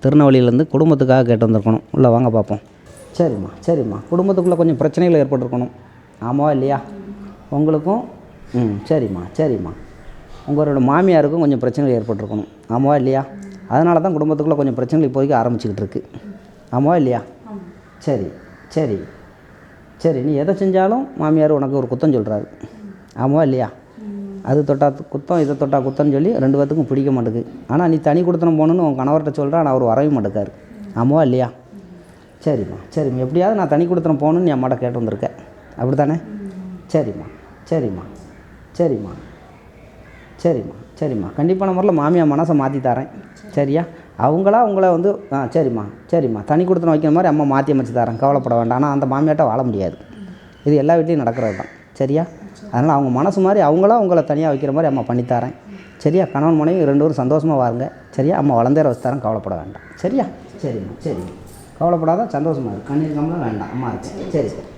திருநெல்வேலியிலேருந்து குடும்பத்துக்காக கேட்டு வந்திருக்கணும். உள்ளே வாங்க பார்ப்போம். சரிம்மா சரிம்மா, குடும்பத்துக்குள்ளே கொஞ்சம் பிரச்சனைகள் ஏற்பட்டிருக்கணும். ஆமாவா இல்லையா? உங்களுக்கும் சரிம்மா சரிம்மா, உங்களோட மாமியாருக்கும் கொஞ்சம் பிரச்சனைகள் ஏற்பட்டிருக்கணும். ஆமாவா இல்லையா? அதனால தான் குடும்பத்துக்குள்ளே கொஞ்சம் பிரச்சனைகள் இப்போதைக்கு ஆரம்பிச்சிக்கிட்டு இருக்கு. ஆமாவா இல்லையா? சரி சரி சரி, நீ எதை செஞ்சாலும் மாமியார் உனக்கு ஒரு குத்தம் சொல்கிறாரு. ஆமாவா இல்லையா? அது தொட்டால் குத்தம், இதை தொட்டால் குத்தம்னு சொல்லி 2 பேத்துக்கும் பிடிக்க மாட்டேங்குது. ஆனால் நீ தனி கொடுத்தனம் போகணுன்னு உன் கணவர்கிட்ட சொல்கிற, ஆனால் அவர் வரவே மாட்டேக்காரு. ஆமாவா இல்லையா? சரிம்மா சரிம்மா, எப்படியாவது நான் தனி கொடுத்தனம் போகணுன்னு நீ அம்மாட்ட கேட்டு வந்திருக்கேன். அப்படி தானே? சரிம்மா சரிம்மா சரிம்மா சரிம்மா சரிம்மா, கண்டிப்பான முறையில் மாமியார் மனசை மாற்றி தரேன். சரியா? அவங்களா உங்களை வந்து சரிம்மா சரிம்மா, தனி கொடுத்தனம் வைக்கிற மாதிரி அம்மா மாற்றி அமைச்சு தரேன், கவலைப்பட வேண்டாம். ஆனால் அந்த மாமியார்ட்ட வாழ முடியாது. இது எல்லா வீட்லேயும் நடக்கிறது தான். சரியா? அதனால் அவங்க மனசு மாதிரி அவங்களா உங்களை தனியாக வைக்கிற மாதிரி அம்மா பண்ணித்தரேன். சரியா? கணவன் மனைவி 2 பேரும் சந்தோஷமாக வாருங்க. சரியா? அம்மா வளர்ந்தேற வச்சு தரேன், கவலைப்பட வேண்டாம். சரியா? சரிம்மா சரிம்மா, கவலைப்படாத, சந்தோஷமாக இருக்கு. கண்ணீர் கம்லாம் வேண்டாம், அம்மா இருக்கேன். சரி சரி.